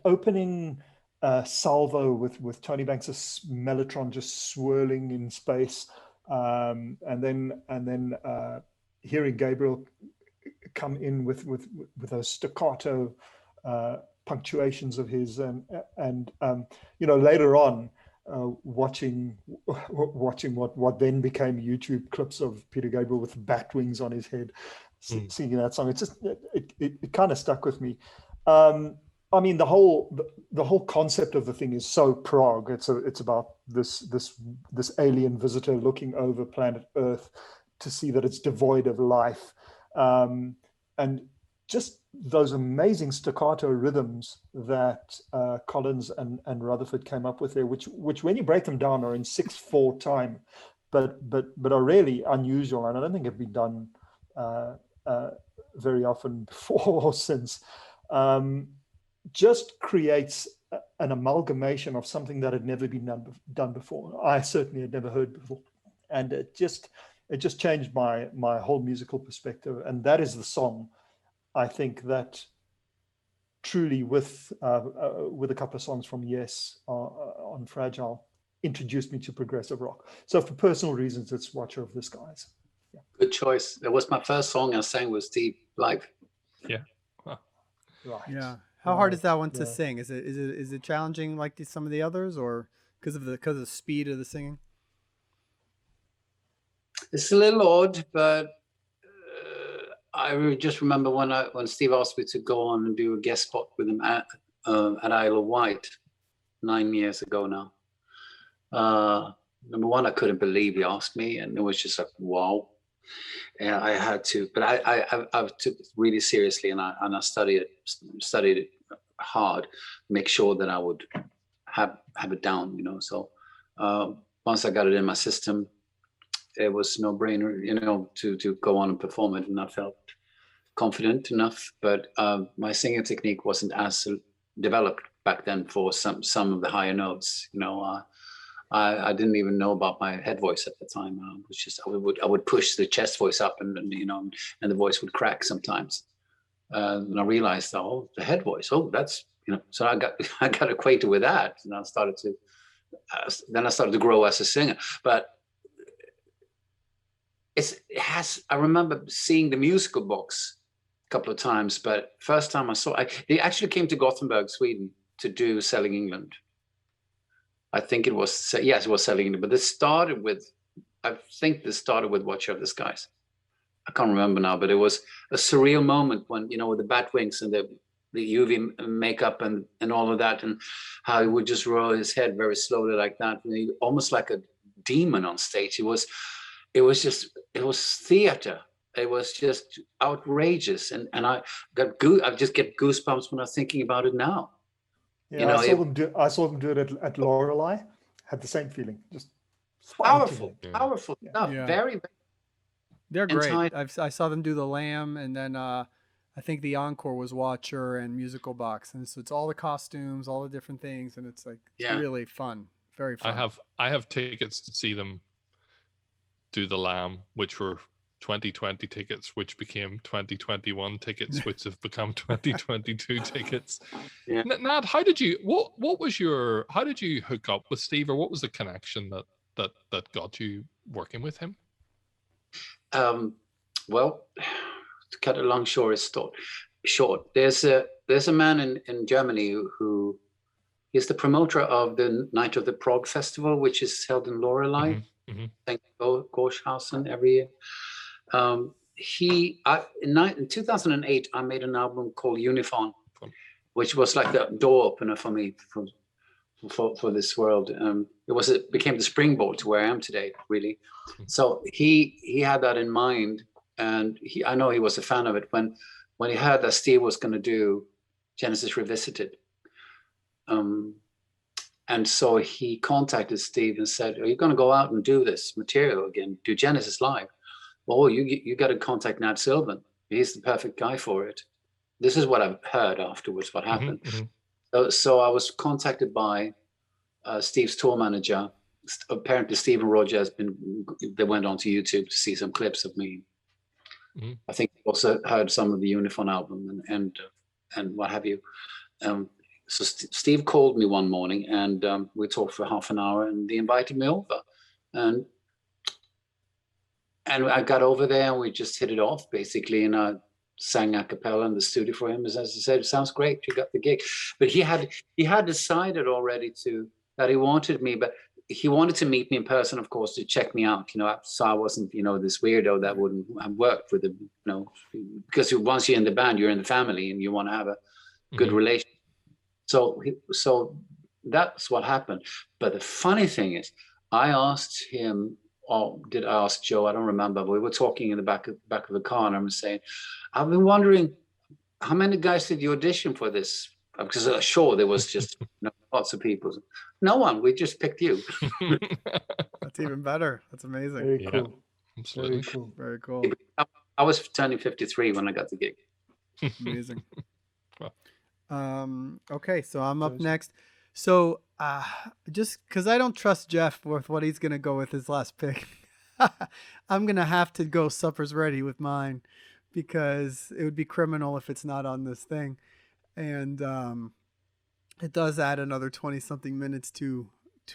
D: opening salvo with Tony Banks' Mellotron just swirling in space, and then hearing Gabriel come in with those staccato punctuations of his, and you know, later on watching what then became YouTube clips of Peter Gabriel with bat wings on his head singing that song. It kind of stuck with me. I mean, the whole concept of the thing is so Prog. It's about this alien visitor looking over planet Earth to see that it's devoid of life, and just those amazing staccato rhythms that Collins and Rutherford came up with there, which when you break them down are in 6/4 time, but are really unusual, and I don't think have been done very often before or since. Just creates an amalgamation of something that had never been done before. I certainly had never heard before, and it just changed my whole musical perspective. And that is the song, I think, that truly, with a couple of songs from Yes on Fragile, introduced me to progressive rock. So for personal reasons, it's Watcher of the Skies. Yeah.
B: Good choice. That was my first song I sang with Steve live.
C: Yeah. Huh.
D: Right.
A: Yeah. How hard is that one to sing? Is it challenging like some of the others, or because of the speed of the singing?
B: It's a little odd, but I just remember when Steve asked me to go on and do a guest spot with him at Isle of Wight 9 years ago now. Number one, I couldn't believe he asked me, and it was just like, wow. And I had to, but I took it really seriously, and I studied it hard, make sure that I would have it down, you know. So once I got it in my system, it was no brainer, you know, to go on and perform it, and I felt confident enough. But my singing technique wasn't as developed back then for some of the higher notes, you know. I didn't even know about my head voice at the time. It was just I would push the chest voice up, and you know, and the voice would crack sometimes. And I realized, oh, the head voice. Oh, that's, you know. So I got acquainted with that, and I started to grow as a singer. But I remember seeing the musical box a couple of times, but first time I saw, they actually came to Gothenburg, Sweden, to do Selling England. I think it was Selling England, but I think this started with Watcher of the Skies. I can't remember now, but it was a surreal moment when, you know, with the bat wings and the UV makeup and all of that, and how he would just roll his head very slowly like that, and he, almost like a demon on stage. It was theater. It was just outrageous, and I just get goosebumps when I'm thinking about it now.
D: Yeah,
B: you know,
D: I saw them do it at Lorelei. Had the same feeling. Just
B: powerful stuff.
A: Yeah.
B: Very, very.
A: They're great. I saw them do The Lamb, and then I I think the encore was Watcher and Musical Box, and so it's all the costumes, all the different things, and it's like really fun, very fun.
C: I have tickets to see them do the Lamb, which were 2020 tickets, which became 2021 tickets, which have become 2022 tickets.
B: Yeah.
C: Nad, how did you hook up with Steve, or what was the connection that got you working with him?
B: Well, to cut a long story short, there's a man in Germany who is the promoter of the Night of the Prog festival, which is held in Lorelei, St. Gorshausen every year. In 2008, I made an album called Uniform, which was like the door opener for me for this world. It became the springboard to where I am today, really. So he had that in mind, and I know he was a fan of it when he heard that Steve was going to do Genesis Revisited. And so he contacted Steve and said, "Are you going to go out and do this material again? Do Genesis live? Oh, you got to contact Nad Sylvan. He's the perfect guy for it." This is what I've heard afterwards. What happened? So I was contacted by Steve's tour manager. Apparently, Steve and Roger they went onto YouTube to see some clips of me. I think they also heard some of the Uniform album and what have you. So Steve called me one morning, and we talked for half an hour, and they invited me over, and I got over there, and we just hit it off basically, and I sang a cappella in the studio for him. As I said, "It sounds great, you got the gig." But he had decided already that he wanted me, but he wanted to meet me in person, of course, to check me out, so I wasn't, this weirdo that wouldn't have worked with him, because once you're in the band, you're in the family, and you want to have a good relation. So that's what happened. But the funny thing is, I asked him, or did I ask Joe? I don't remember. But we were talking in the back of the car, and I was saying, "I've been wondering, how many guys did you audition for this?" Because sure, there was just lots of people. No one. We just picked you.
A: That's even better. That's amazing.
D: Very cool.
C: Absolutely.
D: Very cool.
A: Very cool.
B: I was turning 53 when I got the gig.
A: Amazing. Okay, so I'm up next. So just because I don't trust Jeff with what he's gonna go with his last pick, I'm gonna have to go Supper's Ready with mine, because it would be criminal if it's not on this thing, and it does add another 20-something minutes to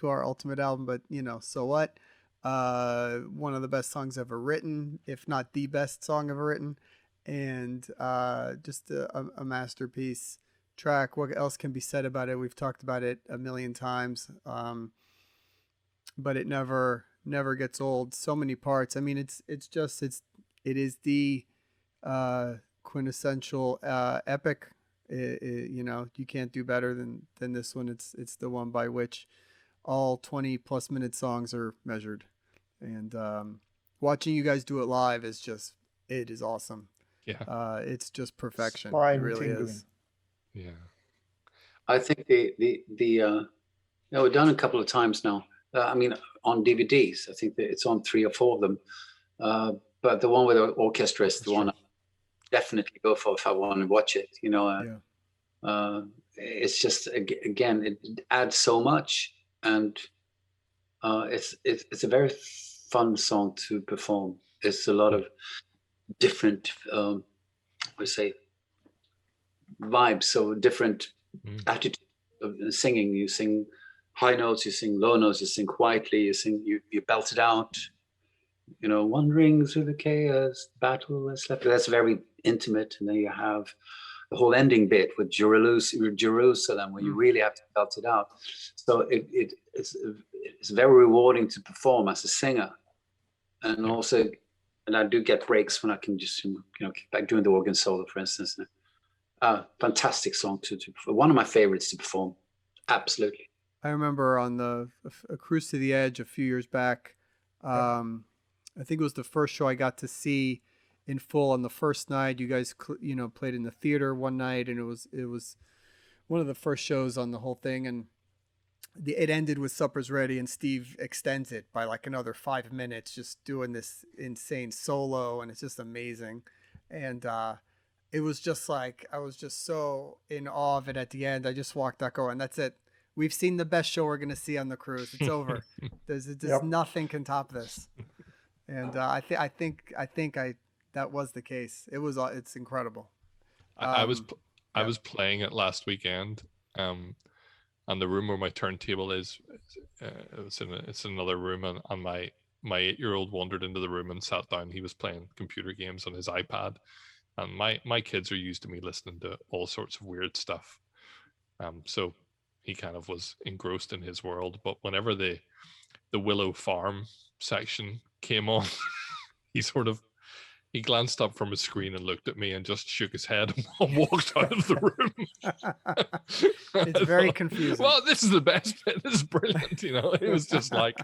A: our ultimate album. But so what? One of the best songs ever written, if not the best song ever written, and just a masterpiece track. What else can be said about it? We've talked about it a million times, but it never gets old. So many parts. I mean, it is the quintessential epic. You can't do better than this one. It's the one by which all 20+ minute songs are measured, and watching you guys do it live is awesome.
C: Yeah,
A: it's just perfection.
D: Spine
A: it really
D: tingling.
A: is.
C: Yeah,
B: I think we've done a couple of times now. I mean, on DVDs, I think that it's on 3 or 4 of them. But the one with the orchestra is the one I definitely go for if I want to watch it. It's just, again, it adds so much, and it's a very fun song to perform. It's a lot of different, vibes, so different attitude of singing. You sing high notes, you sing low notes, you sing quietly, you belt it out, wandering through the chaos, battle that's left. That's very intimate. And then you have the whole ending bit with Jerusalem, where you really have to belt it out. So it's very rewarding to perform as a singer, and also, and I do get breaks when I can just like doing the organ solo, for instance. Fantastic song to one of my favorites to perform. Absolutely.
A: I remember on a Cruise to the Edge a few years back. I think it was the first show I got to see in full on the first night. You guys, played in the theater one night, and it was one of the first shows on the whole thing. And it ended with Supper's Ready, and Steve extends it by like another 5 minutes, just doing this insane solo, and it's just amazing. And it was just like, I was just so in awe of it at the end. I just walked out going, that's it. We've seen the best show we're going to see on the cruise. It's over. There's nothing can top this. And I think that was the case. It's incredible.
C: I was playing it last weekend, and the room where my turntable is, it's in another room, and my 8-year-old wandered into the room and sat down. He was playing computer games on his iPad, and my kids are used to me listening to all sorts of weird stuff. So he kind of was engrossed in his world. But whenever the Willow Farm section came on, he glanced up from his screen and looked at me and just shook his head and walked out of the room.
A: It's very confusing.
C: Well, this is the best bit. This is brilliant. It was just like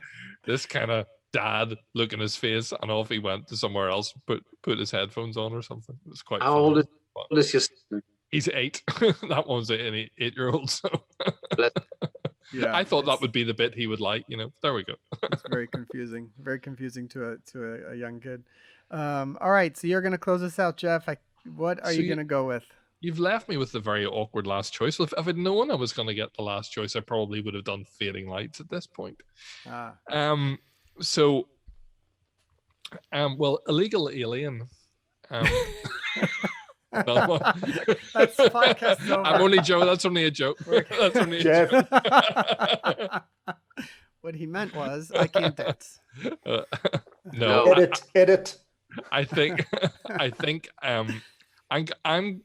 C: this kind of dad look in his face, and off he went to somewhere else, put his headphones on or something. It was quite
B: How
C: funny.
B: old is your son?
C: He's 8. That one's an 8-year-old. So
A: Yeah,
C: I thought that would be the bit he would like. There we go.
A: It's very confusing. Very confusing to a young kid. All right, so you're going to close us out, Jeff. What are you going to go with? You've
C: left me with the very awkward last choice. If I'd known I was going to get the last choice, I probably would have done Fading Lights at this point. Well, Illegal Alien. No.
A: That's podcast over.
C: I'm only joking. That's only a joke. That's only a joke.
A: What he meant was, I can't dance.
C: No.
D: Edit.
C: I think I'm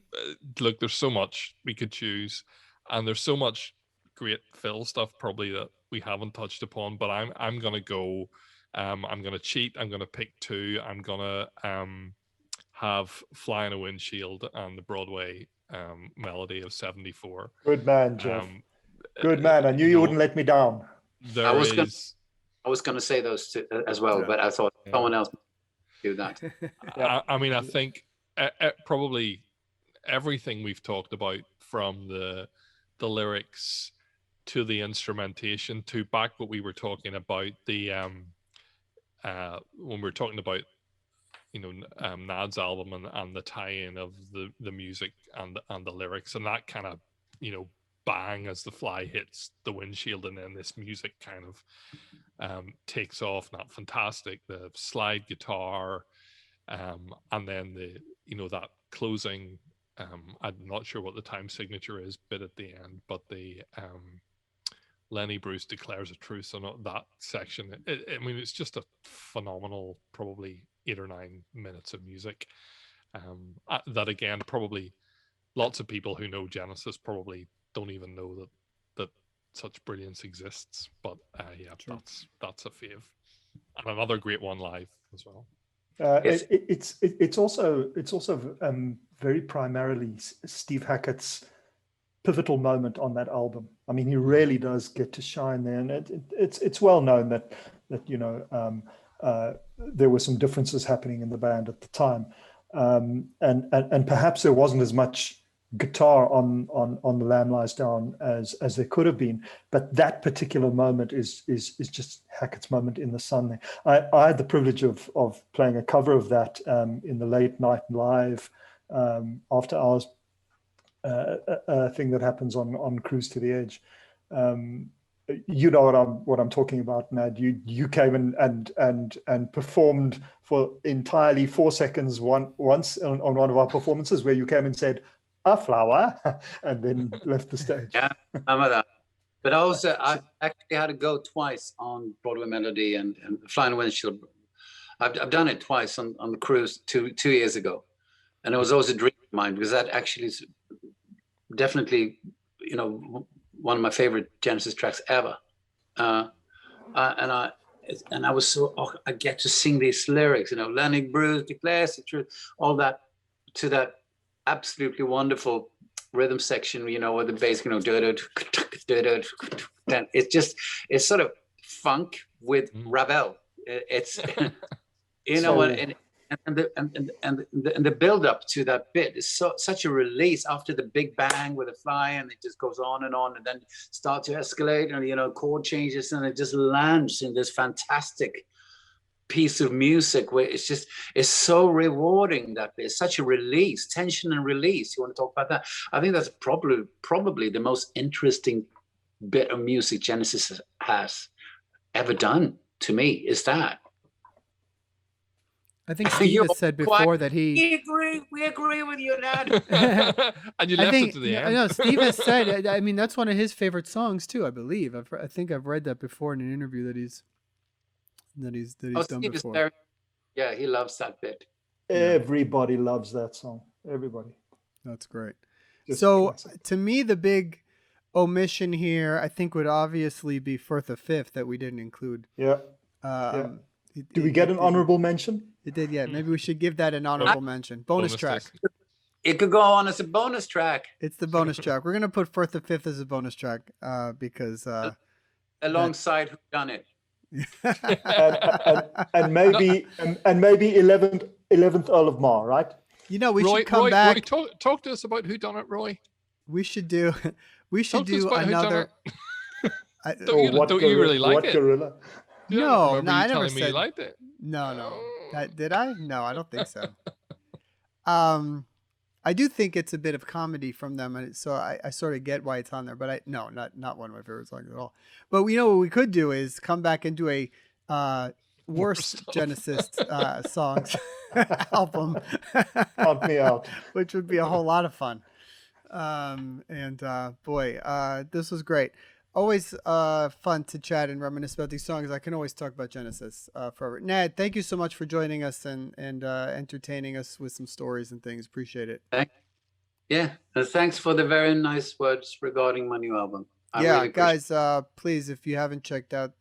C: look, there's so much we could choose, and there's so much great Phil stuff probably that we haven't touched upon, but I'm gonna go, I'm gonna cheat. I'm gonna pick 2. I'm gonna have Fly in a Windshield and the Broadway melody of 74.
D: Good man, Jeff. Good man. I knew you wouldn't let me down.
B: I was going to say those two as well, but I thought someone else would do that.
C: I mean, I think probably everything we've talked about, from the lyrics to the instrumentation to back what we were talking about, the when we were talking about Nad's album and the tie-in of the music and the lyrics, and that kind of bang as the fly hits the windshield, and then this music kind of takes off. Not fantastic, the slide guitar, and then that closing, I'm not sure what the time signature is bit at the end, but the Lenny Bruce declares a truce on that section. I mean, it's just a phenomenal, probably 8 or 9 minutes of music. That again, probably lots of people who know Genesis probably don't even know that such brilliance exists. But true. That's a fave, and another great one live as well.
D: Yes. It's also very primarily Steve Hackett's pivotal moment on that album. I mean, he really does get to shine there, and it's well known that there were some differences happening in the band at the time, and perhaps there wasn't as much guitar on The Lamb Lies Down as there could have been, but that particular moment is just Hackett's moment in the sun. I had the privilege of playing a cover of that in the late night live after hours thing that happens on Cruise to the Edge. You know what I'm talking about, Nad. You came and performed for entirely 4 seconds once on one of our performances, where you came and said, "A flower," and then left the stage.
B: Yeah, I remember that. But also, I actually had to go twice on Broadway Melody and Flying Windshield. I've done it twice on the cruise two years ago, and it was always a dream of mine, because that actually is definitely, one of my favorite Genesis tracks ever. And I was so, I get to sing these lyrics, Lenny Bruce declares the truth, all that, to that absolutely wonderful rhythm section, with the bass, it's sort of funk with Ravel. It's and the build up to that bit is such a release after the big bang with the fly, and it just goes on, and then starts to escalate, and chord changes, and it just lands in this fantastic piece of music where it's so rewarding. That it's such a release, tension and release. You want to talk about that? I think that's probably the most interesting bit of music Genesis has ever done to me, is that.
A: I think Steve has said before that
B: we agree with you, Nad.
C: And you left it to the end.
A: No, Steve has said, I mean, that's one of his favorite songs too, I believe. I think I've read that before in an interview that he's done
B: Steve
A: before.
B: Yeah, he loves that bit.
D: Everybody loves that song. Everybody.
A: That's great.
D: Just
A: So
D: classic.
A: to me, the big omission here, I think, would obviously be Firth of Fifth that we didn't include.
D: Yeah. Do we get an honorable mention?
A: It did, yeah. Maybe we should give that an honorable mention. Bonus track.
B: It could go on as a bonus track.
A: It's the bonus track. We're gonna put Firth of Fifth as a bonus track because
B: alongside Who Done It.
D: and maybe 11th Earl of Mar, right?
A: You know, we should come back.
C: Roy, talk to us about Who Done It, Roy.
A: We should do another.
C: Don't you really like it?
D: Gorilla?
A: No, I never
C: said you liked it.
A: No. Did I? No, I don't think so. I do think it's a bit of comedy from them, and so I sort of get why it's on there. But not one of my favorite songs at all. But what we could do is come back and do a worst Genesis songs album.
D: Count me out.
A: Which would be a whole lot of fun. Boy, this was great. Always fun to chat and reminisce about these songs. I can always talk about Genesis forever. Nad, thank you so much for joining us and entertaining us with some stories and things. Appreciate it.
B: Thanks for the very nice words regarding my new album. I really
A: guys, please, if you haven't checked out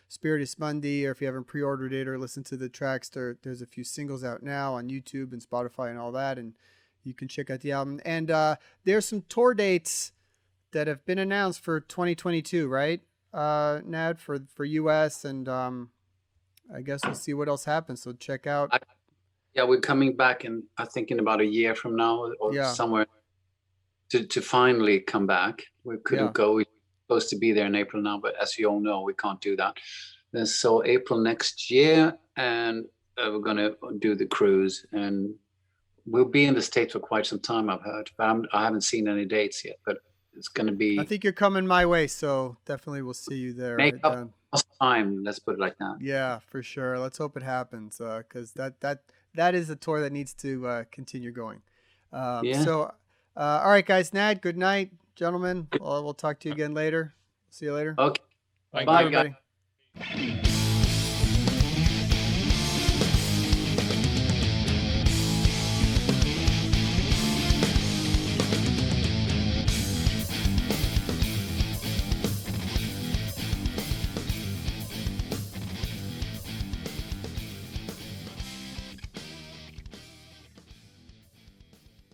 A: Spiritus Mundi, or if you haven't pre-ordered it or listened to the tracks, there's a few singles out now on YouTube and Spotify and all that, and you can check out the album. And there's some tour dates that have been announced for 2022, right, Nad, for US, and I guess we'll see what else happens. So check out.
B: We're coming back I think in about a year from now, or somewhere to finally come back. We couldn't go. We're supposed to be there in April now, but as you all know, we can't do that. And so April next year, and we're going to do the cruise, and we'll be in the States for quite some time, I've heard, but I haven't seen any dates yet, but it's going to be.
A: I think you're coming my way, so definitely we'll see you there.
B: Make up time. Let's put it like that.
A: Yeah, for sure. Let's hope it happens, because that is a tour that needs to continue going. So, all right, guys. Nad, good night, gentlemen. We'll talk to you again later. See you later.
B: Okay.
C: Bye,
B: everybody.
C: guys.